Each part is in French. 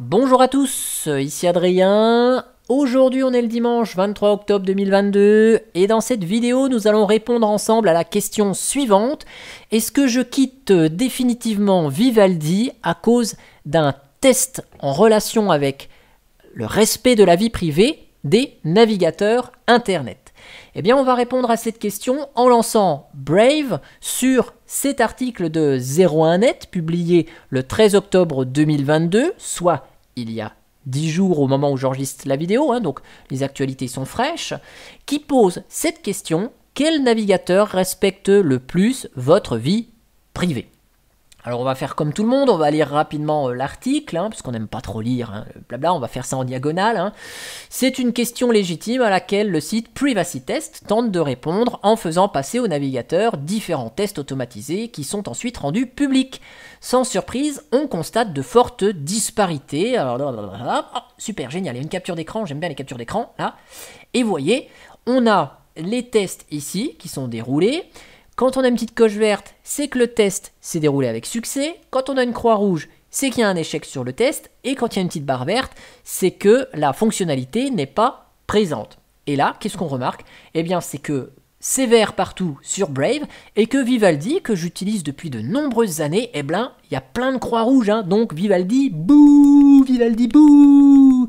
Bonjour à tous, ici Adrien. Aujourd'hui on est le dimanche 23 octobre 2022 et dans cette vidéo nous allons répondre ensemble à la question suivante. Est-ce que je quitte définitivement Vivaldi à cause d'un test en relation avec le respect de la vie privée des navigateurs internet? Eh bien, on va répondre à cette question en lançant Brave sur cet article de 01net publié le 13 octobre 2022, soit il y a 10 jours au moment où j'enregistre la vidéo, donc les actualités sont fraîches, qui pose cette question: quel navigateur respecte le plus votre vie privée? Alors on va faire comme tout le monde, on va lire rapidement l'article, parce qu'on n'aime pas trop lire, blabla, on va faire ça en diagonale. C'est une question légitime à laquelle le site Privacy Test tente de répondre en faisant passer au navigateur différents tests automatisés qui sont ensuite rendus publics. Sans surprise, on constate de fortes disparités. Alors, super, génial, il y a une capture d'écran, j'aime bien les captures d'écran, là. Et vous voyez, on a les tests ici qui sont déroulés. Quand on a une petite coche verte, c'est que le test s'est déroulé avec succès. Quand on a une croix rouge, c'est qu'il y a un échec sur le test. Et quand il y a une petite barre verte, c'est que la fonctionnalité n'est pas présente. Et là, qu'est-ce qu'on remarque? Eh bien, c'est que c'est vert partout sur Brave et que Vivaldi, que j'utilise depuis de nombreuses années, eh bien, il y a plein de croix rouges. Donc Vivaldi, bouh! Vivaldi, bouh!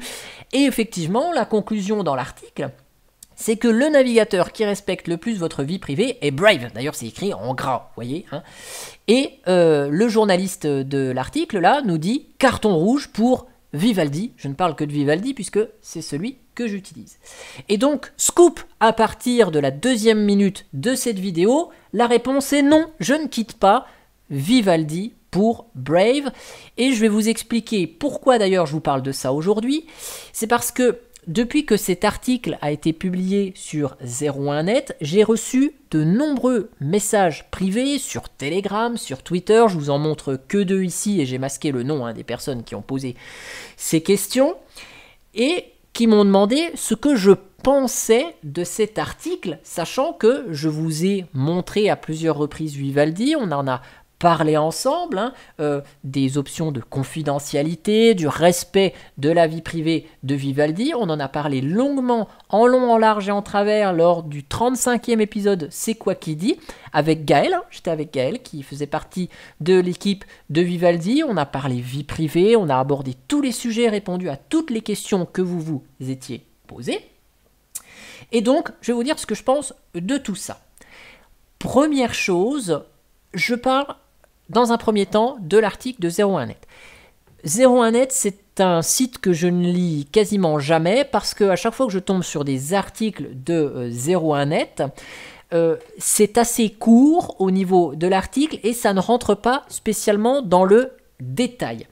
Et effectivement, la conclusion dans l'article, c'est que le navigateur qui respecte le plus votre vie privée est Brave. D'ailleurs, c'est écrit en gras, vous voyez. Et le journaliste de l'article, là, nous dit carton rouge pour Vivaldi. Je ne parle que de Vivaldi puisque c'est celui que j'utilise. Et donc, scoop, à partir de la 2e minute de cette vidéo, la réponse est non, je ne quitte pas Vivaldi pour Brave. Et je vais vous expliquer pourquoi d'ailleurs je vous parle de ça aujourd'hui. C'est parce que depuis que cet article a été publié sur 01net, j'ai reçu de nombreux messages privés sur Telegram, sur Twitter. Je vous en montre que 2 ici et j'ai masqué le nom des personnes qui ont posé ces questions et qui m'ont demandé ce que je pensais de cet article, sachant que je vous ai montré à plusieurs reprises Vivaldi. On en a parler ensemble des options de confidentialité, du respect de la vie privée de Vivaldi. On en a parlé longuement, en long, en large et en travers lors du 35e épisode C'est quoi qui dit avec Gaël. J'étais avec Gaël qui faisait partie de l'équipe de Vivaldi. On a parlé vie privée, on a abordé tous les sujets, répondu à toutes les questions que vous vous étiez posées. Et donc, je vais vous dire ce que je pense de tout ça. Première chose, je parle dans un premier temps de l'article de 01net. 01net, c'est un site que je ne lis quasiment jamais parce qu'à chaque fois que je tombe sur des articles de 01net, c'est assez court au niveau de l'article et ça ne rentre pas spécialement dans le détail.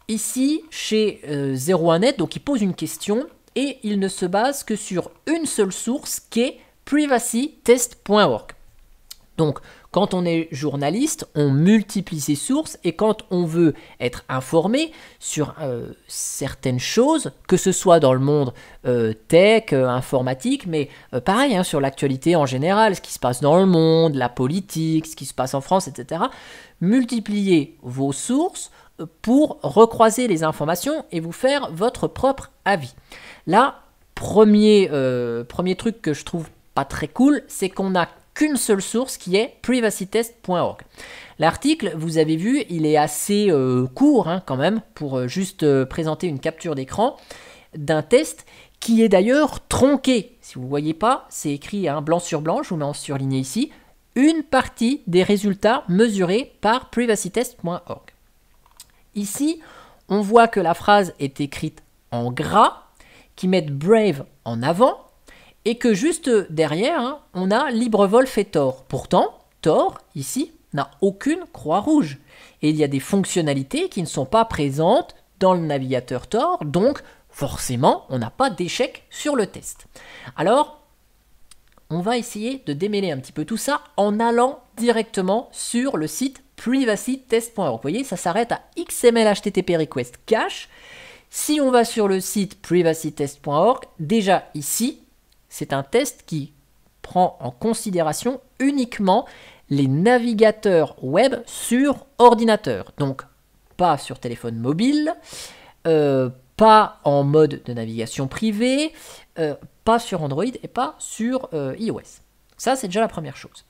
Ici, chez 01net, donc il pose une question et il ne se base que sur une seule source qui est privacytest.org. Donc, quand on est journaliste, on multiplie ses sources et quand on veut être informé sur certaines choses, que ce soit dans le monde tech, informatique, mais pareil, sur l'actualité en général, ce qui se passe dans le monde, la politique, ce qui se passe en France, etc., multipliez vos sources pour recroiser les informations et vous faire votre propre avis. Là, premier truc que je trouve pas très cool, c'est qu'on n'a qu'une seule source qui est privacytest.org. L'article, vous avez vu, il est assez court quand même pour juste présenter une capture d'écran d'un test qui est d'ailleurs tronqué. Si vous ne voyez pas, c'est écrit blanc sur blanc, je vous mets en surligné ici, une partie des résultats mesurés par privacytest.org. Ici, on voit que la phrase est écrite en gras, qui met Brave en avant, et que juste derrière, on a LibreVolf et Tor. Pourtant, Tor, ici, n'a aucune croix rouge. Et il y a des fonctionnalités qui ne sont pas présentes dans le navigateur Tor, donc forcément, on n'a pas d'échec sur le test. Alors, on va essayer de démêler un petit peu tout ça en allant directement sur le site privacytest.org. Vous voyez, ça s'arrête à XML HTTP request cache. Si on va sur le site privacytest.org, déjà ici, c'est un test qui prend en considération uniquement les navigateurs web sur ordinateur. Donc, pas sur téléphone mobile, pas en mode de navigation privée, pas sur Android et pas sur iOS. Ça, c'est déjà la première chose.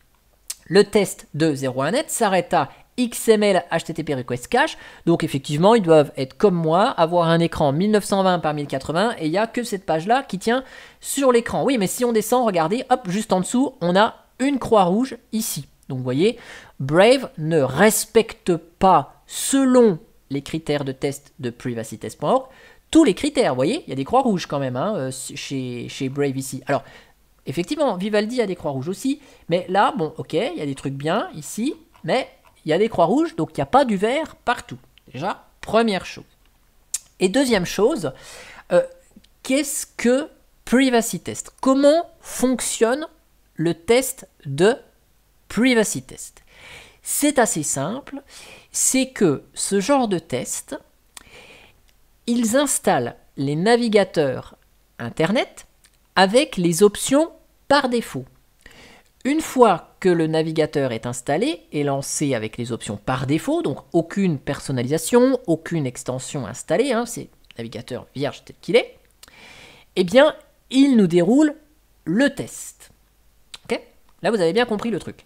Le test de 01net s'arrête à XML HTTP request cache. Donc effectivement, ils doivent être comme moi, avoir un écran 1920 par 1080 et il n'y a que cette page-là qui tient sur l'écran. Oui, mais si on descend, regardez, hop, juste en dessous, on a une croix rouge ici. Donc vous voyez, Brave ne respecte pas, selon les critères de test de privacytest.org, tous les critères. Vous voyez, il y a des croix rouges quand même hein, chez Brave ici. Alors, effectivement, Vivaldi a des croix rouges aussi, mais là, bon, ok, il y a des trucs bien ici, mais il y a des croix rouges, donc il n'y a pas du vert partout. Déjà, première chose. Et deuxième chose, qu'est-ce que Privacy Test? Comment fonctionne le test de Privacy Test? C'est assez simple, c'est que ce genre de test, ils installent les navigateurs Internet avec les options par défaut. Une fois que le navigateur est installé et lancé avec les options par défaut, donc aucune personnalisation, aucune extension installée, hein, c'est navigateur vierge tel qu'il est, eh bien, il nous déroule le test. Okay? Là, vous avez bien compris le truc.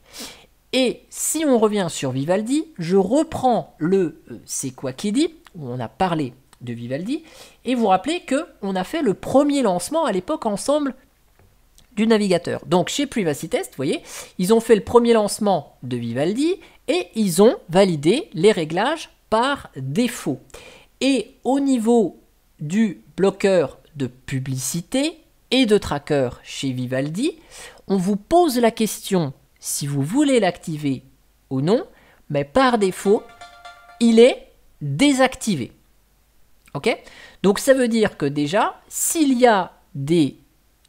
Et si on revient sur Vivaldi, je reprends le C'est quoi qui dit, où on a parlé de Vivaldi, et vous rappelez qu'on a fait le premier lancement à l'époque ensemble du navigateur. Donc chez Privacy Test, vous voyez, ils ont fait le premier lancement de Vivaldi et ils ont validé les réglages par défaut. Et au niveau du bloqueur de publicité et de tracker chez Vivaldi, on vous pose la question si vous voulez l'activer ou non, mais par défaut, il est désactivé. Ok? Donc ça veut dire que déjà, s'il y a des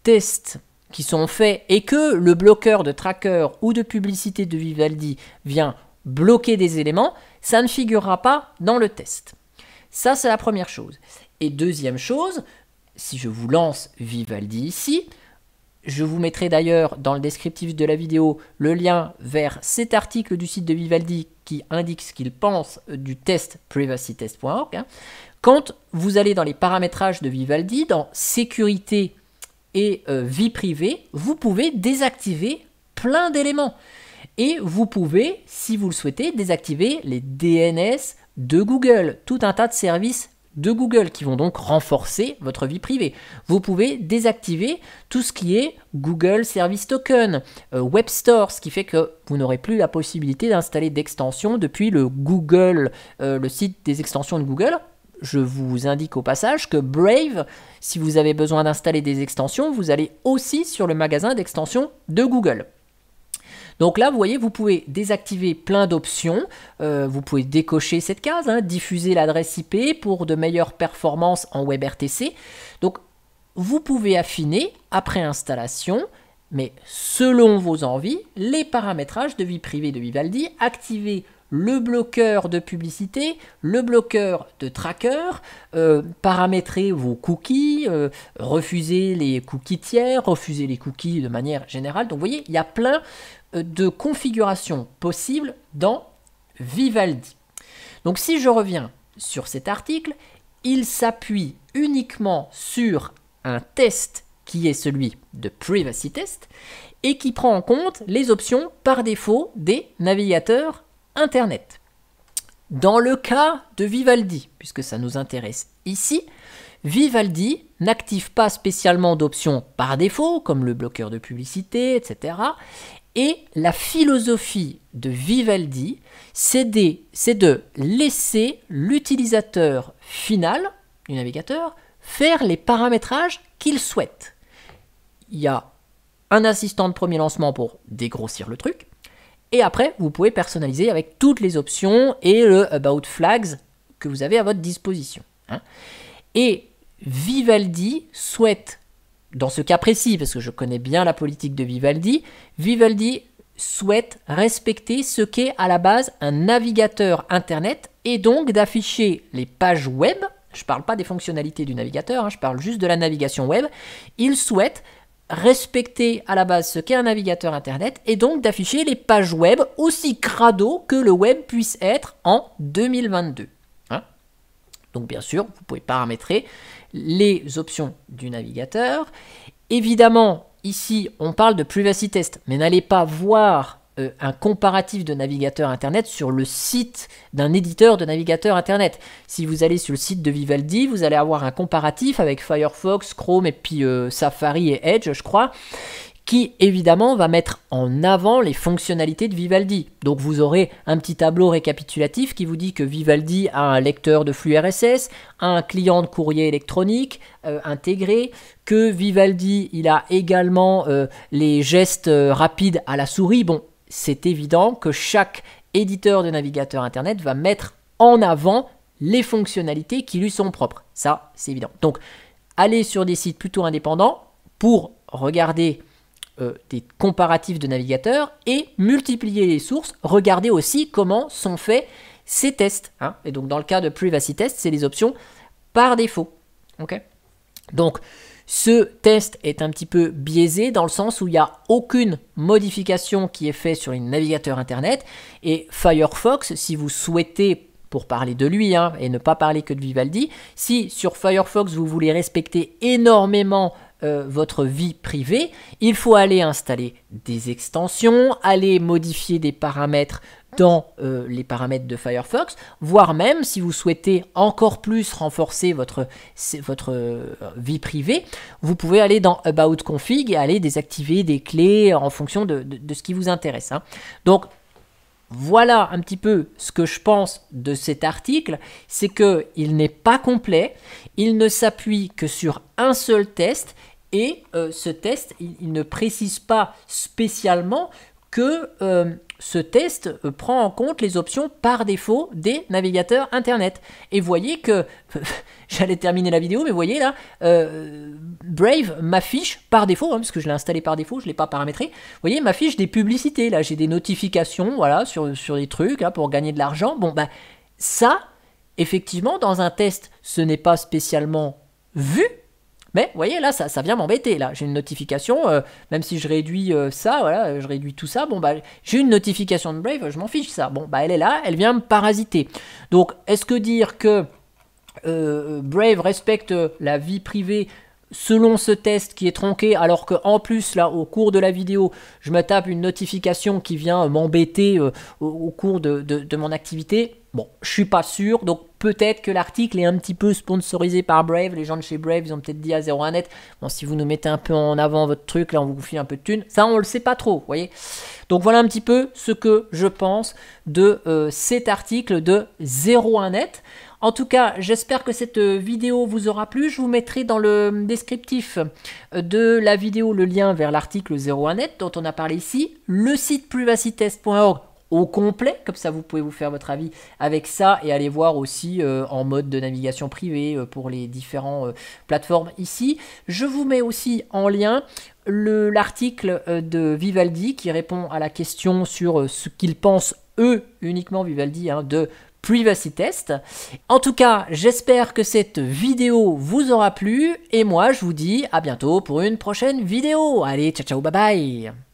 tests qui sont faits et que le bloqueur de tracker ou de publicité de Vivaldi vient bloquer des éléments, ça ne figurera pas dans le test. Ça, c'est la première chose. Et deuxième chose, si je vous lance Vivaldi ici, je vous mettrai d'ailleurs dans le descriptif de la vidéo le lien vers cet article du site de Vivaldi qui indique ce qu'il pense du test privacytest.org. Hein. Quand vous allez dans les paramétrages de Vivaldi, dans sécurité et vie privée, vous pouvez désactiver plein d'éléments. Et vous pouvez, si vous le souhaitez, désactiver les DNS de Google, tout un tas de services de Google qui vont donc renforcer votre vie privée. Vous pouvez désactiver tout ce qui est Google Service Token, Web Store, ce qui fait que vous n'aurez plus la possibilité d'installer d'extensions depuis le Google, le site des extensions de Google. Je vous indique au passage que Brave, si vous avez besoin d'installer des extensions, vous allez aussi sur le magasin d'extensions de Google. Donc là, vous voyez, vous pouvez désactiver plein d'options. Vous pouvez décocher cette case, hein, diffuser l'adresse IP pour de meilleures performances en WebRTC. Donc, vous pouvez affiner après installation, mais selon vos envies, les paramétrages de vie privée de Vivaldi, activer le bloqueur de publicité, le bloqueur de tracker, paramétrer vos cookies, refuser les cookies tiers, refuser les cookies de manière générale. Donc vous voyez, il y a plein de configurations possibles dans Vivaldi. Donc si je reviens sur cet article, il s'appuie uniquement sur un test qui est celui de Privacy Test et qui prend en compte les options par défaut des navigateurs Internet. Dans le cas de Vivaldi, puisque ça nous intéresse ici, Vivaldi n'active pas spécialement d'options par défaut, comme le bloqueur de publicité, etc. Et la philosophie de Vivaldi, c'est de laisser l'utilisateur final du navigateur faire les paramétrages qu'il souhaite. Il y a un assistant de premier lancement pour dégrossir le truc. Et après, vous pouvez personnaliser avec toutes les options et le About Flags que vous avez à votre disposition. Hein. Et Vivaldi souhaite, dans ce cas précis, parce que je connais bien la politique de Vivaldi, Vivaldi souhaite respecter ce qu'est à la base un navigateur Internet et donc d'afficher les pages web. Je ne parle pas des fonctionnalités du navigateur, hein, je parle juste de la navigation web. Il souhaite respecter à la base ce qu'est un navigateur Internet et donc d'afficher les pages web aussi crado que le web puisse être en 2022. Hein. Donc bien sûr, vous pouvez paramétrer les options du navigateur. Évidemment, ici, on parle de privacy test, mais n'allez pas voir un comparatif de navigateur Internet sur le site d'un éditeur de navigateur Internet. Si vous allez sur le site de Vivaldi, vous allez avoir un comparatif avec Firefox, Chrome et puis Safari et Edge, je crois, qui évidemment va mettre en avant les fonctionnalités de Vivaldi. Donc vous aurez un petit tableau récapitulatif qui vous dit que Vivaldi a un lecteur de flux RSS, un client de courrier électronique intégré, que Vivaldi il a également les gestes rapides à la souris. Bon, c'est évident que chaque éditeur de navigateur Internet va mettre en avant les fonctionnalités qui lui sont propres. Ça, c'est évident. Donc, allez sur des sites plutôt indépendants pour regarder des comparatifs de navigateurs et multiplier les sources. Regardez aussi comment sont faits ces tests. Hein. Et donc, dans le cas de Privacy Test, c'est les options par défaut. Okay. Donc, ce test est un petit peu biaisé dans le sens où il n'y a aucune modification qui est faite sur les navigateurs Internet. Et Firefox, si vous souhaitez, pour parler de lui hein, et ne pas parler que de Vivaldi, si sur Firefox vous voulez respecter énormément votre vie privée, il faut aller installer des extensions, aller modifier des paramètres dans les paramètres de Firefox, voire même si vous souhaitez encore plus renforcer votre vie privée, vous pouvez aller dans About Config et aller désactiver des clés en fonction de ce qui vous intéresse. Hein. Donc, voilà un petit peu ce que je pense de cet article, c'est qu'il n'est pas complet, il ne s'appuie que sur un seul test et ce test, il ne précise pas spécialement que ce test prend en compte les options par défaut des navigateurs Internet. Et voyez que, j'allais terminer la vidéo, mais voyez là, Brave m'affiche par défaut, hein, parce que je l'ai installé par défaut, je ne l'ai pas paramétré. Vous voyez, m'affiche des publicités, là, j'ai des notifications, voilà, sur des trucs, là, pour gagner de l'argent. Bon, ben, ça, effectivement, dans un test, ce n'est pas spécialement vu. Mais vous voyez là, ça vient m'embêter. Là, j'ai une notification, même si je réduis ça, voilà, je réduis tout ça. Bon bah, j'ai une notification de Brave, je m'en fiche ça. Bon bah, elle est là, elle vient me parasiter. Donc, est-ce que dire que Brave respecte la vie privée selon ce test qui est tronqué, alors qu'en plus, là, au cours de la vidéo, je me tape une notification qui vient m'embêter au cours de mon activité? Bon, je suis pas sûr, donc peut-être que l'article est un petit peu sponsorisé par Brave. Les gens de chez Brave, ils ont peut-être dit à 01net, bon, si vous nous mettez un peu en avant votre truc, là, on vous file un peu de thunes. Ça, on le sait pas trop, vous voyez. Donc voilà un petit peu ce que je pense de cet article de 01net. En tout cas, j'espère que cette vidéo vous aura plu. Je vous mettrai dans le descriptif de la vidéo le lien vers l'article 01net dont on a parlé ici, le site privacytest.org au complet, comme ça vous pouvez vous faire votre avis avec ça et aller voir aussi en mode de navigation privée pour les différentes plateformes ici. Je vous mets aussi en lien l'article de Vivaldi qui répond à la question sur ce qu'ils pensent eux, uniquement Vivaldi, hein, de Privacy Test. En tout cas, j'espère que cette vidéo vous aura plu et moi je vous dis à bientôt pour une prochaine vidéo. Allez, ciao ciao, bye bye.